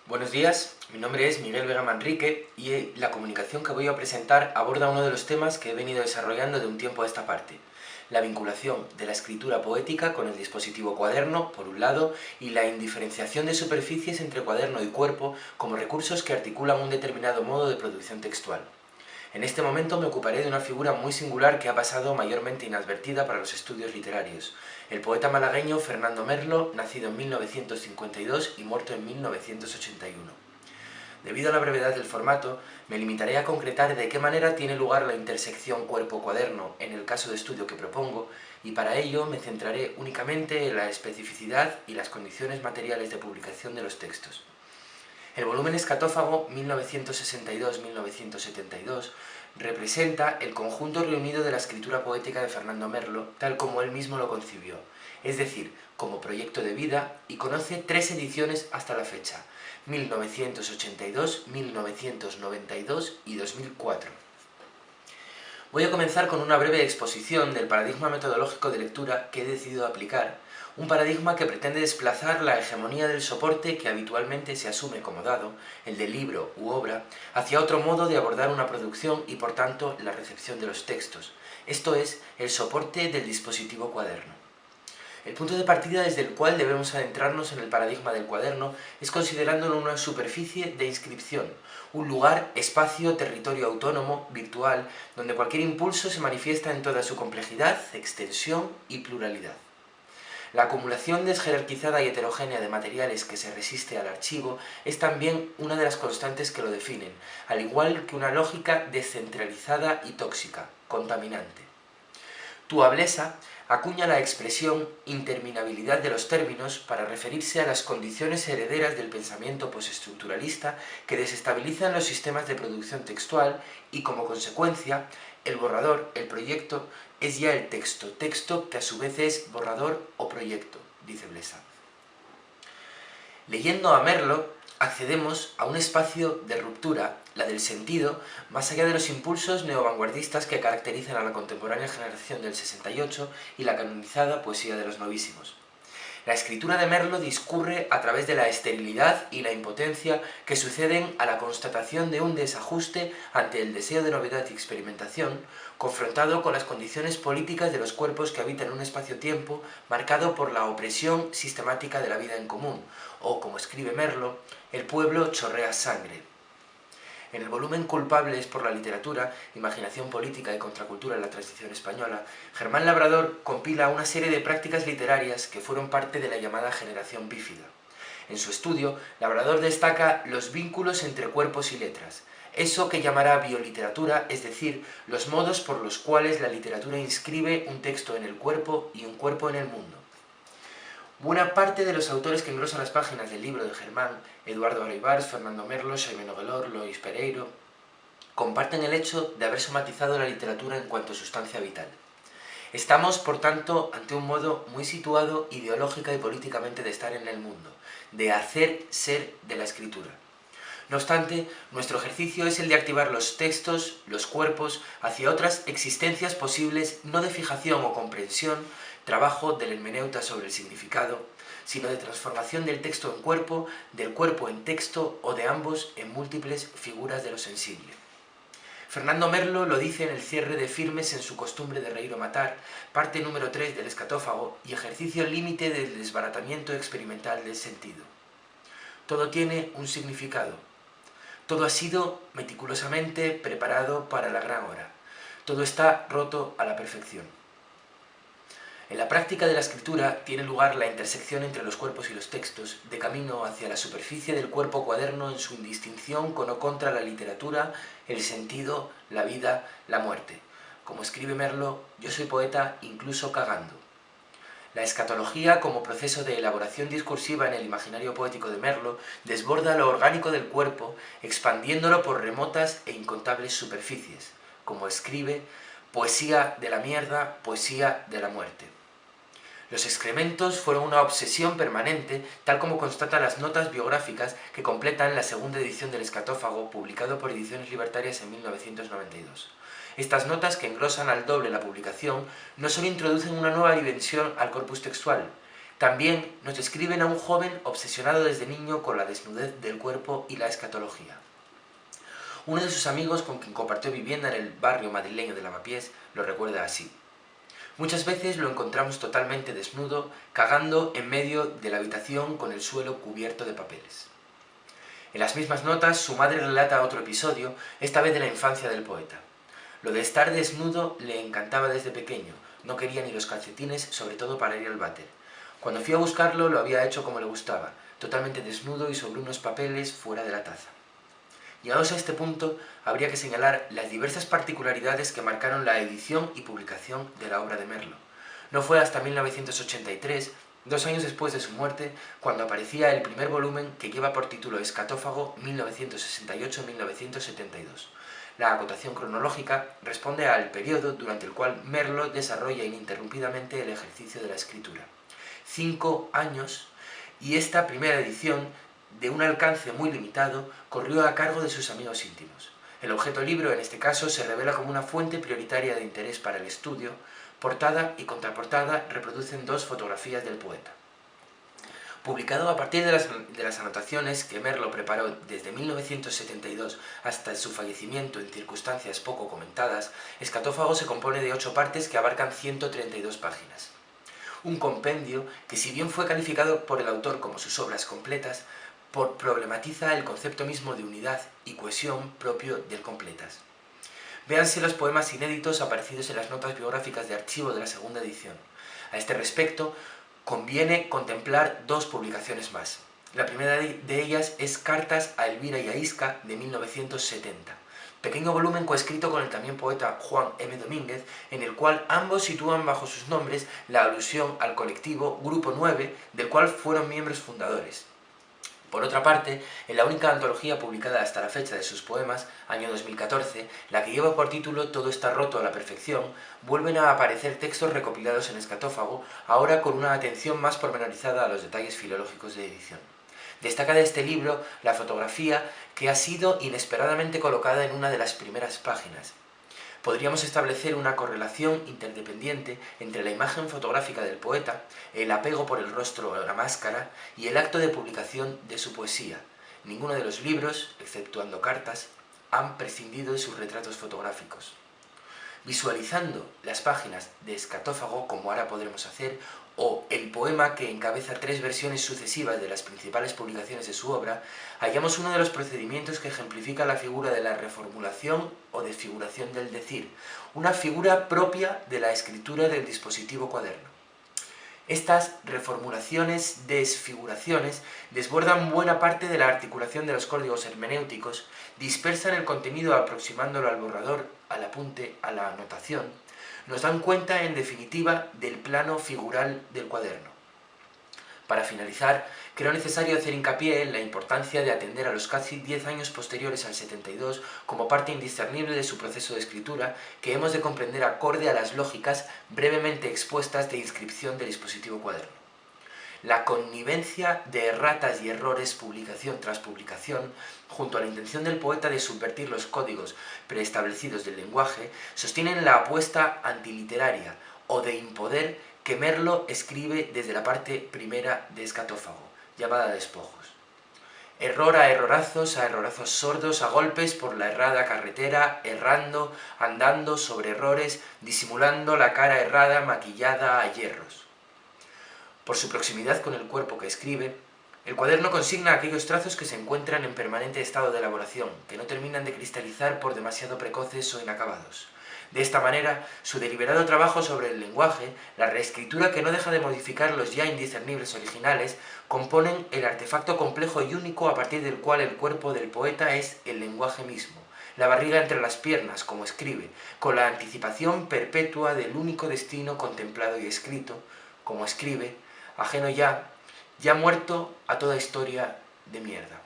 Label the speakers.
Speaker 1: Buenos días, mi nombre es Miguel Vega Manrique y la comunicación que voy a presentar aborda uno de los temas que he venido desarrollando de un tiempo a esta parte: la vinculación de la escritura poética con el dispositivo cuaderno, por un lado, y la indiferenciación de superficies entre cuaderno y cuerpo como recursos que articulan un determinado modo de producción textual. En este momento me ocuparé de una figura muy singular que ha pasado mayormente inadvertida para los estudios literarios: el poeta malagueño Fernando Merlo, nacido en 1952 y muerto en 1981. Debido a la brevedad del formato, me limitaré a concretar de qué manera tiene lugar la intersección cuerpo-cuaderno en el caso de estudio que propongo, y para ello me centraré únicamente en la especificidad y las condiciones materiales de publicación de los textos. El volumen Escatófago 1962-1972 representa el conjunto reunido de la escritura poética de Fernando Merlo, tal como él mismo lo concibió, es decir, como proyecto de vida, y conoce 3 ediciones hasta la fecha: 1982, 1992 y 2004. Voy a comenzar con una breve exposición del paradigma metodológico de lectura que he decidido aplicar, un paradigma que pretende desplazar la hegemonía del soporte que habitualmente se asume como dado, el del libro u obra, hacia otro modo de abordar una producción y por tanto la recepción de los textos, esto es, el soporte del dispositivo cuaderno. El punto de partida desde el cual debemos adentrarnos en el paradigma del cuaderno es considerándolo una superficie de inscripción, un lugar, espacio, territorio autónomo, virtual, donde cualquier impulso se manifiesta en toda su complejidad, extensión y pluralidad. La acumulación desjerarquizada y heterogénea de materiales que se resiste al archivo es también una de las constantes que lo definen, al igual que una lógica descentralizada y tóxica, contaminante. Tuablesa acuña la expresión interminabilidad de los términos para referirse a las condiciones herederas del pensamiento postestructuralista que desestabilizan los sistemas de producción textual y, como consecuencia, el borrador, el proyecto, es ya el texto, texto que a su vez es borrador o proyecto, dice Blesa. Leyendo a Merlo, accedemos a un espacio de ruptura, la del sentido, más allá de los impulsos neovanguardistas que caracterizan a la contemporánea generación del 68 y la canonizada poesía de los novísimos. La escritura de Merlo discurre a través de la esterilidad y la impotencia que suceden a la constatación de un desajuste ante el deseo de novedad y experimentación, confrontado con las condiciones políticas de los cuerpos que habitan un espacio-tiempo marcado por la opresión sistemática de la vida en común, o, como escribe Merlo, el pueblo chorrea sangre. En el volumen Culpables por la literatura, imaginación política y contracultura en la transición española, Germán Labrador compila una serie de prácticas literarias que fueron parte de la llamada generación bífida. En su estudio, Labrador destaca los vínculos entre cuerpos y letras, eso que llamará bioliteratura, es decir, los modos por los cuales la literatura inscribe un texto en el cuerpo y un cuerpo en el mundo. Buena parte de los autores que engrosan las páginas del libro de Germán, Eduardo Araibars, Fernando Merlo, Xaime Noguelor, Lois Pereiro, comparten el hecho de haber somatizado la literatura en cuanto a sustancia vital. Estamos, por tanto, ante un modo muy situado ideológica y políticamente de estar en el mundo, de hacer ser de la escritura. No obstante, nuestro ejercicio es el de activar los textos, los cuerpos, hacia otras existencias posibles no de fijación o comprensión, trabajo del hermeneuta sobre el significado, sino de transformación del texto en cuerpo, del cuerpo en texto o de ambos en múltiples figuras de lo sensible. Fernando Merlo lo dice en el cierre de Firmes en su costumbre de reír o matar, parte número 3 del Escatófago y ejercicio límite del desbaratamiento experimental del sentido. Todo tiene un significado. Todo ha sido meticulosamente preparado para la gran hora. Todo está roto a la perfección. En la práctica de la escritura tiene lugar la intersección entre los cuerpos y los textos, de camino hacia la superficie del cuerpo cuaderno en su indistinción con o contra la literatura, el sentido, la vida, la muerte. Como escribe Merlo, yo soy poeta incluso cagando. La escatología, como proceso de elaboración discursiva en el imaginario poético de Merlo, desborda lo orgánico del cuerpo, expandiéndolo por remotas e incontables superficies. Como escribe, poesía de la mierda, poesía de la muerte. Los excrementos fueron una obsesión permanente, tal como constatan las notas biográficas que completan la segunda edición del Escatófago, publicado por Ediciones Libertarias en 1992. Estas notas, que engrosan al doble la publicación, no solo introducen una nueva dimensión al corpus textual, También nos describen a un joven obsesionado desde niño con la desnudez del cuerpo y la escatología. Uno de sus amigos con quien compartió vivienda en el barrio madrileño de Lavapiés lo recuerda así. Muchas veces lo encontramos totalmente desnudo, cagando en medio de la habitación con el suelo cubierto de papeles. En las mismas notas, su madre relata otro episodio, esta vez de la infancia del poeta. Lo de estar desnudo le encantaba desde pequeño, no quería ni los calcetines, sobre todo para ir al váter. Cuando fui a buscarlo lo había hecho como le gustaba, totalmente desnudo y sobre unos papeles fuera de la taza. Llegados a este punto, habría que señalar las diversas particularidades que marcaron la edición y publicación de la obra de Merlo. No fue hasta 1983, 2 años después de su muerte, cuando aparecía el primer volumen que lleva por título Escatófago 1968-1972. La acotación cronológica responde al periodo durante el cual Merlo desarrolla ininterrumpidamente el ejercicio de la escritura. 5 años, y esta primera edición, de un alcance muy limitado, corrió a cargo de sus amigos íntimos. El objeto libro, en este caso, se revela como una fuente prioritaria de interés para el estudio. Portada y contraportada reproducen 2 fotografías del poeta. Publicado a partir de las anotaciones que Merlo preparó desde 1972 hasta su fallecimiento en circunstancias poco comentadas, Escatófago se compone de 8 partes que abarcan 132 páginas. Un compendio que, si bien fue calificado por el autor como sus obras completas, problematiza el concepto mismo de unidad y cohesión propio del completas. Véanse los poemas inéditos aparecidos en las notas biográficas de archivo de la segunda edición. A este respecto, conviene contemplar 2 publicaciones más. La primera de ellas es Cartas a Elvira y a Isca, de 1970. Pequeño volumen coescrito con el también poeta Juan M. Domínguez, en el cual ambos sitúan bajo sus nombres la alusión al colectivo Grupo 9, del cual fueron miembros fundadores. Por otra parte, en la única antología publicada hasta la fecha de sus poemas, año 2014, la que lleva por título Todo está roto a la perfección, vuelven a aparecer textos recopilados en Escatófago, ahora con una atención más pormenorizada a los detalles filológicos de edición. Destaca de este libro la fotografía que ha sido inesperadamente colocada en una de las primeras páginas. Podríamos establecer una correlación interdependiente entre la imagen fotográfica del poeta, el apego por el rostro o la máscara y el acto de publicación de su poesía. Ninguno de los libros, exceptuando Cartas, han prescindido de sus retratos fotográficos. Visualizando las páginas de Escatófago, como ahora podremos hacer, o el poema que encabeza 3 versiones sucesivas de las principales publicaciones de su obra, hallamos uno de los procedimientos que ejemplifica la figura de la reformulación o desfiguración del decir, una figura propia de la escritura del dispositivo cuaderno. Estas reformulaciones, desfiguraciones, desbordan buena parte de la articulación de los códigos hermenéuticos, dispersan el contenido aproximándolo al borrador, al apunte, a la anotación, nos dan cuenta, en definitiva, del plano figural del cuaderno. Para finalizar, creo necesario hacer hincapié en la importancia de atender a los casi 10 años posteriores al 72 como parte indiscernible de su proceso de escritura, que hemos de comprender acorde a las lógicas brevemente expuestas de inscripción del dispositivo cuaderno. La connivencia de erratas y errores publicación tras publicación, junto a la intención del poeta de subvertir los códigos preestablecidos del lenguaje, sostienen la apuesta antiliteraria o de impoder que Merlo escribe desde la parte primera de Escatófago, llamada Despojos. Error a errorazos sordos, a golpes por la errada carretera, errando, andando sobre errores, disimulando la cara errada maquillada a hierros. Por su proximidad con el cuerpo que escribe, el cuaderno consigna aquellos trazos que se encuentran en permanente estado de elaboración, que no terminan de cristalizar por demasiado precoces o inacabados. De esta manera, su deliberado trabajo sobre el lenguaje, la reescritura que no deja de modificar los ya indiscernibles originales, componen el artefacto complejo y único a partir del cual el cuerpo del poeta es el lenguaje mismo, la barriga entre las piernas, como escribe, con la anticipación perpetua del único destino contemplado y escrito, como escribe, ajeno ya muerto a toda historia de mierda.